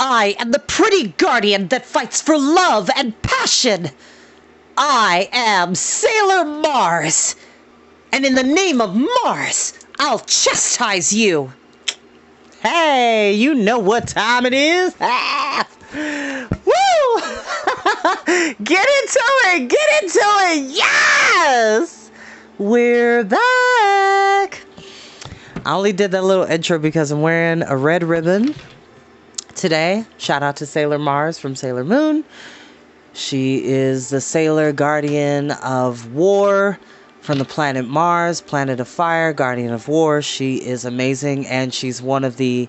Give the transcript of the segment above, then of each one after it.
I am the pretty guardian that fights for love and passion. I am Sailor Mars. And in the name of Mars, I'll chastise you. Hey, you know what time it is? Ah! Woo! Get into it! Get into it! Yes! We're back! I only did that little intro because I'm wearing a red ribbon today. Shout out to Sailor Mars from Sailor Moon. She is the sailor guardian of war from the planet Mars, planet of fire, guardian of war. She is amazing, and she's one of the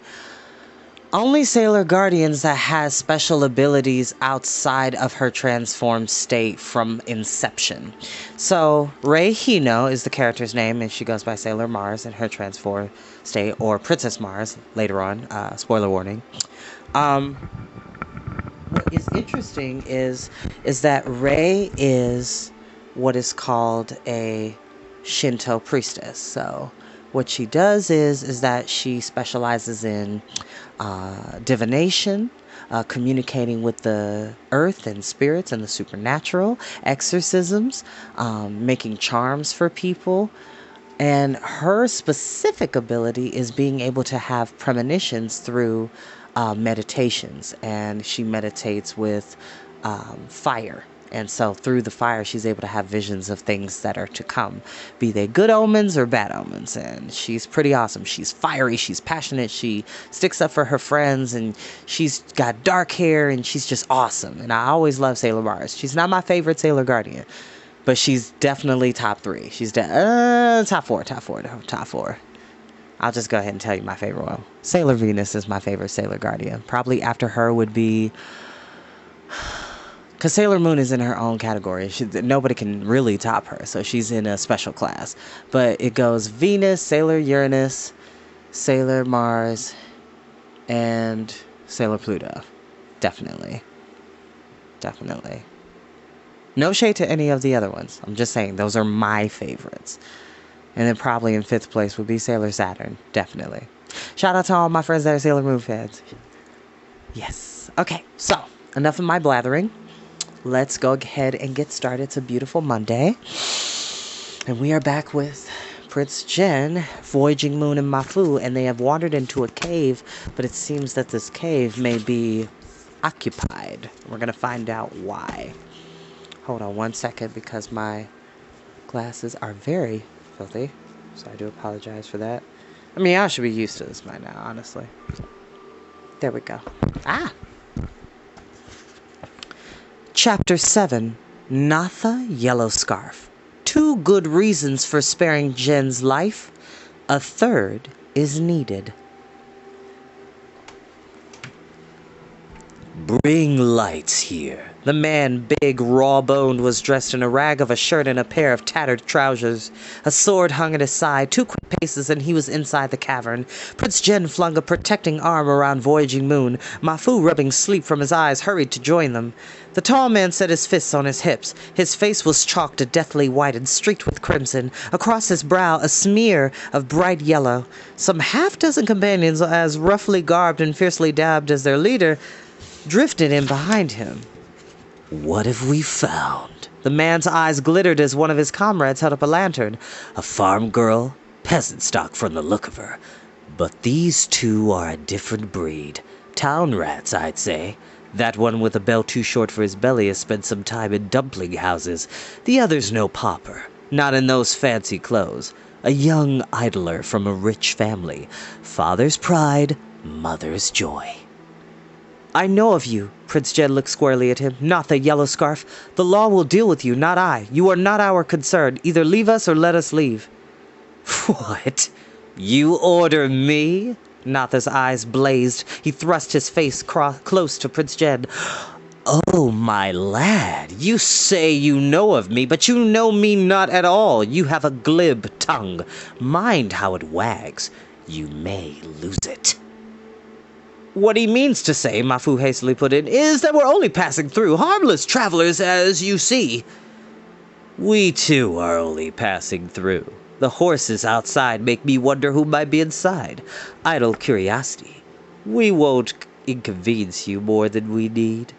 only sailor guardians that has special abilities outside of her transformed state from inception. So Rei Hino is the character's name, and she goes by Sailor Mars in her transformed state, or Princess Mars later on. Spoiler warning. What is interesting is that Rei is what is called a Shinto priestess. So what she does is that she specializes in divination, communicating with the earth and spirits and the supernatural, exorcisms, making charms for people. And her specific ability is being able to have premonitions through meditations. And she meditates with fire. And so through the fire, she's able to have visions of things that are to come, be they good omens or bad omens. And she's pretty awesome. She's fiery. She's passionate. She sticks up for her friends, and she's got dark hair, and she's just awesome. And I always love Sailor Mars. She's not my favorite Sailor Guardian, but she's definitely top 3. She's top four. I'll just go ahead and tell you my favorite one. Sailor Venus is my favorite Sailor Guardian. Probably after her would be... Because Sailor Moon is in her own category. Nobody can really top her, so she's in a special class. But it goes Venus, Sailor Uranus, Sailor Mars, and Sailor Pluto. Definitely. No shade to any of the other ones. I'm just saying, those are my favorites. And then probably in 5th place would be Sailor Saturn. Definitely. Shout out to all my friends that are Sailor Moon fans. Yes. Okay, so enough of my blathering. Let's go ahead and get started. It's a beautiful Monday. And we are back with Prince Jen, Voyaging Moon, and Mafu. And they have wandered into a cave, but it seems that this cave may be occupied. We're going to find out why. Hold on one second, because my glasses are very filthy. So I do apologize for that. I mean, I should be used to this by now, honestly. There we go. Chapter 7, Natha Yellowscarf. 2 good reasons for sparing Jen's life. A third is needed. Bring lights here. The man, big, raw-boned, was dressed in a rag of a shirt and a pair of tattered trousers. A sword hung at his side. 2 quick paces and he was inside the cavern. Prince Jen flung a protecting arm around Voyaging Moon. Mafu, rubbing sleep from his eyes, hurried to join them. The tall man set his fists on his hips. His face was chalked a deathly white and streaked with crimson. Across his brow, a smear of bright yellow. Some half-dozen companions, as roughly garbed and fiercely dabbed as their leader, drifted in behind him. What have we found? The man's eyes glittered as one of his comrades held up a lantern. A farm girl, peasant stock from the look of her. But these 2 are a different breed. Town rats, I'd say. That one with a belt too short for his belly has spent some time in dumpling houses. The other's no pauper, not in those fancy clothes. A young idler from a rich family. Father's pride, mother's joy. I know of you. Prince Jen looked squarely at him. Natha Yellowscarf. The law will deal with you, not I. You are not our concern. Either leave us or let us leave. What? You order me? Natha's eyes blazed. He thrust his face close to Prince Jen. Oh, my lad, you say you know of me, but you know me not at all. You have a glib tongue. Mind how it wags. You may lose it. What he means to say, Mafu hastily put in, is that we're only passing through, harmless travelers, as you see. We too are only passing through. The horses outside make me wonder who might be inside. Idle curiosity. We won't inconvenience you more than we need.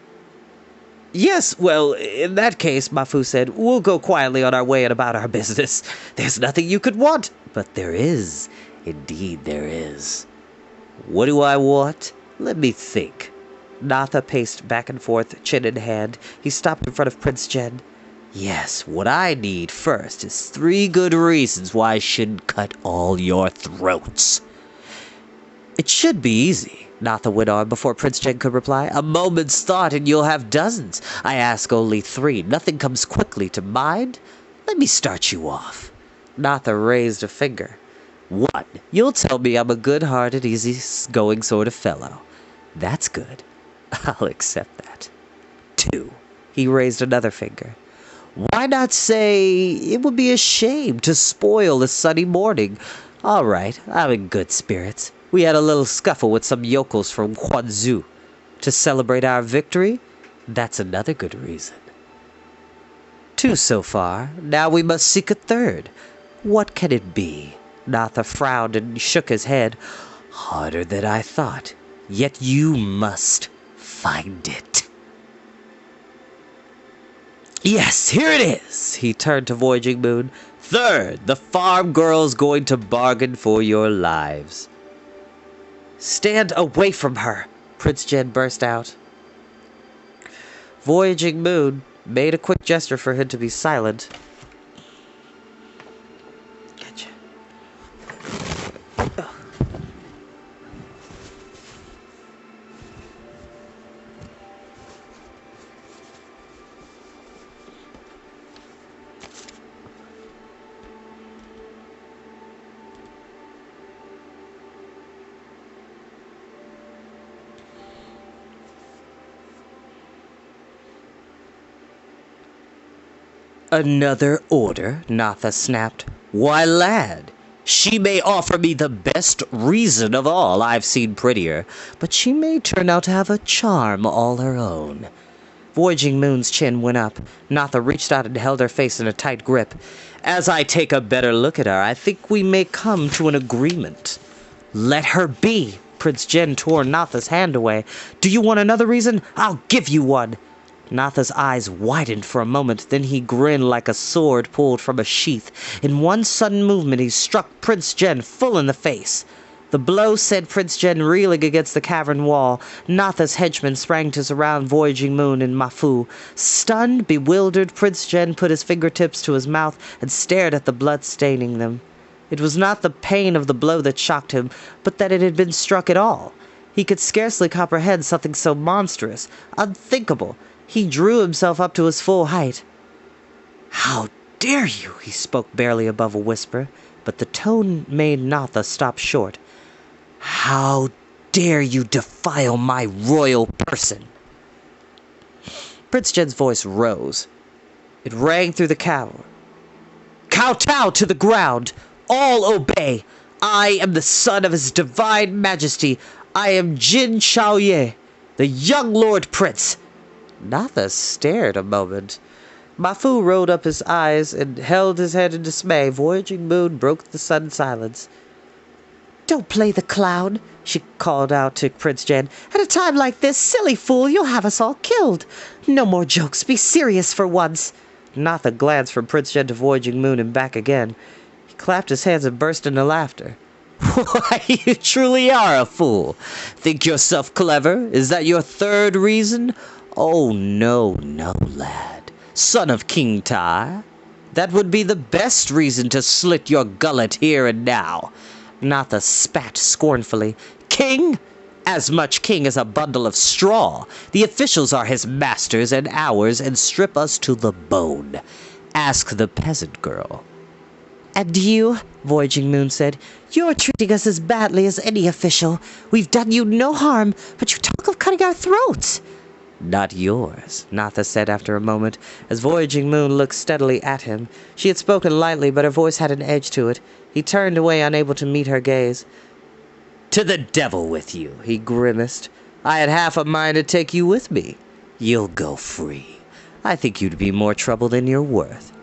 Yes, well, in that case, Mafu said, we'll go quietly on our way and about our business. There's nothing you could want. But there is. Indeed there is. What do I want? Let me think. Natha paced back and forth, chin in hand. He stopped in front of Prince Jen. Yes, what I need first is 3 good reasons why I shouldn't cut all your throats. It should be easy, Natha went on before Prince Jen could reply. A moment's thought and you'll have dozens. I ask only 3. Nothing comes quickly to mind. Let me start you off. Natha raised a finger. 1. You'll tell me I'm a good-hearted, easy-going sort of fellow. That's good. I'll accept that. 2. He raised another finger. Why not say it would be a shame to spoil a sunny morning? All right, I'm in good spirits. We had a little scuffle with some yokels from Quanzhou. To celebrate our victory? That's another good reason. 2 so far. Now we must seek a 3rd. What can it be? Natha frowned and shook his head. Harder than I thought. Yet you must find it. Yes, here it is. He turned to Voyaging Moon. 3rd, the farm girl's going to bargain for your lives. Stand away from her, Prince Jen burst out. Voyaging Moon made a quick gesture for him to be silent. Gotcha. Another order, Natha snapped. Why, lad, she may offer me the best reason of all. I've seen prettier, but she may turn out to have a charm all her own. Voyaging Moon's chin went up. Natha reached out and held her face in a tight grip. As I take a better look at her, I think we may come to an agreement. Let her be. Prince Jen tore Natha's hand away. Do you want another reason? I'll give you one. Natha's eyes widened for a moment, then he grinned like a sword pulled from a sheath. In one sudden movement, he struck Prince Jen full in the face. The blow sent Prince Jen reeling against the cavern wall. Natha's henchmen sprang to surround Voyaging Moon and Mafu. Stunned, bewildered, Prince Jen put his fingertips to his mouth and stared at the blood staining them. It was not the pain of the blow that shocked him, but that it had been struck at all. He could scarcely comprehend something so monstrous, unthinkable. He drew himself up to his full height. How dare you? He spoke barely above a whisper, but the tone made Natha stop short. How dare you defile my royal person? Prince Jen's voice rose. It rang through the cavern. Kowtow to the ground! All obey! I am the son of his divine majesty. I am Jin Shaoye, the young Lord Prince. Natha stared a moment. Mafu rolled up his eyes and held his head in dismay. Voyaging Moon broke the sudden silence. Don't play the clown, she called out to Prince Jen. At a time like this, silly fool, you'll have us all killed. No more jokes. Be serious for once. Natha glanced from Prince Jen to Voyaging Moon and back again. He clapped his hands and burst into laughter. Why, you truly are a fool. Think yourself clever? Is that your 3rd reason? Oh, no, lad. Son of King Tai. That would be the best reason to slit your gullet here and now. Natha spat scornfully. King? As much king as a bundle of straw. The officials are his masters and ours and strip us to the bone. Ask the peasant girl. And you, Voyaging Moon said, you're treating us as badly as any official. We've done you no harm, but you talk of cutting our throats. Not yours, Natha said after a moment, as Voyaging Moon looked steadily at him. She had spoken lightly, but her voice had an edge to it. He turned away, unable to meet her gaze. To the devil with you, he grimaced. I had half a mind to take you with me. You'll go free. I think you'd be more trouble than you're worth.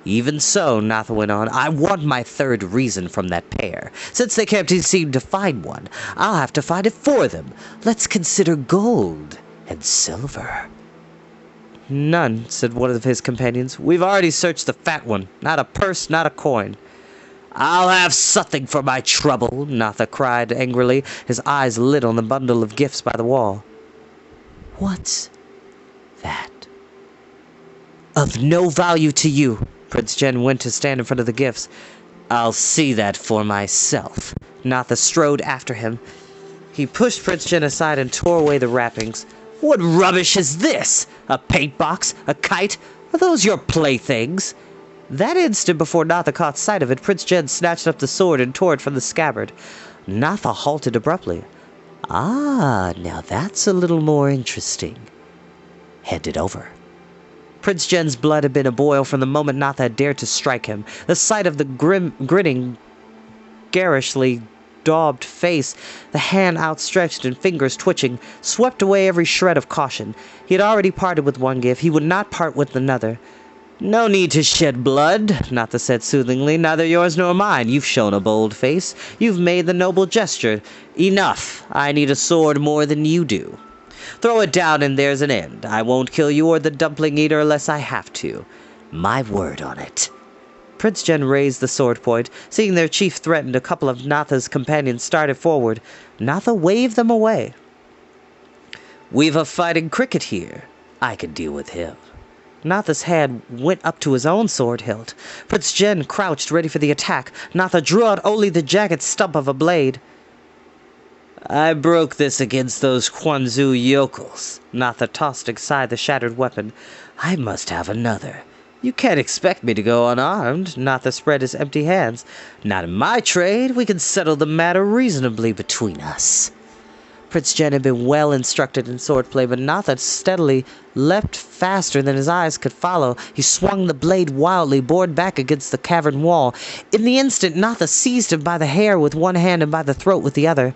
Even so, Natha went on, I want my third reason from that pair. Since they can't seem to find one, I'll have to find it for them. Let's consider gold and silver. None, said one of his companions. We've already searched the fat one. Not a purse, not a coin. I'll have something for my trouble, Natha cried angrily, his eyes lit on the bundle of gifts by the wall. What's that? Of no value to you. Prince Jen went to stand in front of the gifts. I'll see that for myself. Natha strode after him. He pushed Prince Jen aside and tore away the wrappings. What rubbish is this? A paint box? A kite? Are those your playthings? That instant before Natha caught sight of it, Prince Jen snatched up the sword and tore it from the scabbard. Natha halted abruptly. Ah, now that's a little more interesting. Hand it over. Prince Jen's blood had been aboil from the moment Natha had dared to strike him. The sight of the grinning, garishly daubed face, the hand outstretched and fingers twitching, swept away every shred of caution. He had already parted with one gift. He would not part with another. No need to shed blood, Natha said soothingly. Neither yours nor mine. You've shown a bold face. You've made the noble gesture. Enough. I need a sword more than you do. Throw it down and there's an end. I won't kill you or the dumpling eater unless I have to. My word on it. Prince Jen raised the sword point. Seeing their chief threatened, a couple of Natha's companions started forward. Natha waved them away. We've a fighting cricket here. I can deal with him. Natha's hand went up to his own sword hilt. Prince Jen crouched ready for the attack. Natha drew out only the jagged stump of a blade. I broke this against those Quanzhou yokels. Natha tossed aside the shattered weapon. I must have another. You can't expect me to go unarmed. Natha spread his empty hands. Not in my trade. We can settle the matter reasonably between us. Prince Jen had been well instructed in swordplay, but Natha steadily leapt faster than his eyes could follow. He swung the blade wildly, bored back against the cavern wall. In the instant, Natha seized him by the hair with one hand and by the throat with the other.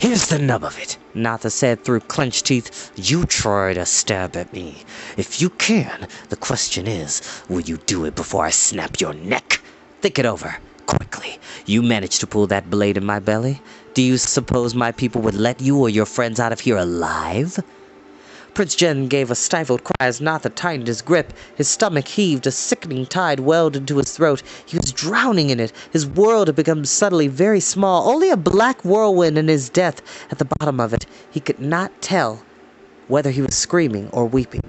Here's the nub of it, Natha said through clenched teeth. You try to stab at me. If you can, the question is, will you do it before I snap your neck? Think it over, quickly. You managed to pull that blade in my belly? Do you suppose my people would let you or your friends out of here alive? Prince Jen gave a stifled cry as Natha tightened his grip. His stomach heaved, a sickening tide welled into his throat. He was drowning in it. His world had become suddenly very small, only a black whirlwind in his death at the bottom of it. He could not tell whether he was screaming or weeping.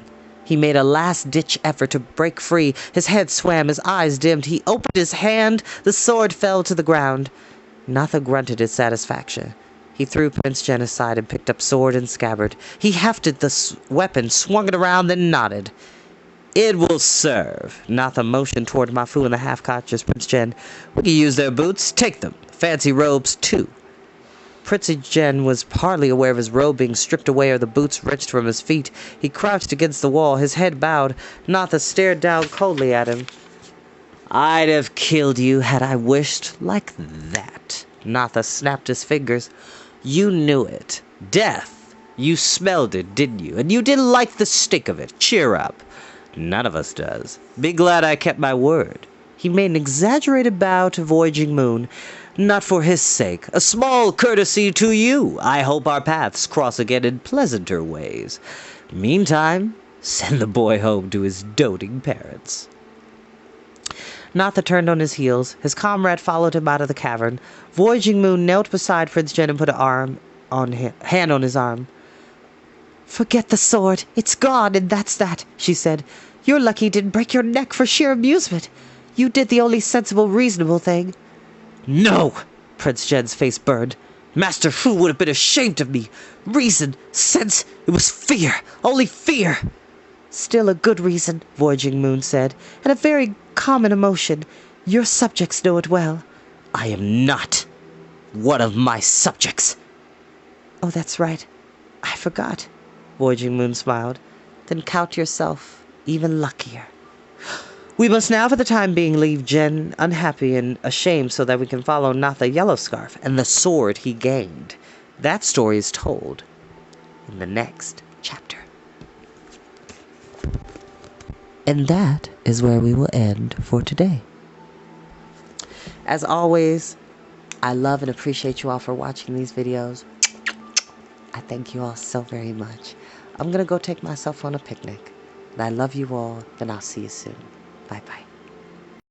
He made a last-ditch effort to break free. His head swam, his eyes dimmed. He opened his hand. The sword fell to the ground. Natha grunted his satisfaction. He threw Prince Jen aside and picked up sword and scabbard. He hefted the weapon, swung it around, then nodded. It will serve. Natha motioned toward Mafu and the half-conscious Prince Jen. We can use their boots. Take them. Fancy robes, too. Prince Jen was hardly aware of his robe being stripped away or the boots wrenched from his feet. He crouched against the wall, his head bowed. Natha stared down coldly at him. I'd have killed you had I wished, like that. Natha snapped his fingers. You knew it. Death. You smelled it, didn't you? And you didn't like the stink of it. Cheer up. None of us does. Be glad I kept my word. He made an exaggerated bow to Voyaging Moon. Not for his sake. A small courtesy to you. I hope our paths cross again in pleasanter ways. Meantime, send the boy home to his doting parents. Natha turned on his heels. His comrade followed him out of the cavern. Voyaging Moon knelt beside Prince Jen and put hand on his arm. Forget the sword. It's gone, and that's that, she said. You're lucky you didn't break your neck for sheer amusement. You did the only sensible, reasonable thing. No! Prince Jen's face burned. Master Fu would have been ashamed of me. Reason, sense, it was fear. Only fear. Still a good reason, Voyaging Moon said, and a very common emotion. Your subjects know it well. I am not one of my subjects. Oh, that's right. I forgot. Voyaging Moon smiled. Then count yourself even luckier. We must now for the time being leave Jen unhappy and ashamed so that we can follow Natha Yellowscarf and the sword he gained. That story is told in the next chapter. And that is where we will end for today. As always, I love and appreciate you all for watching these videos. I thank you all so very much. I'm going to go take myself on a picnic. And I love you all, and I'll see you soon. Bye-bye.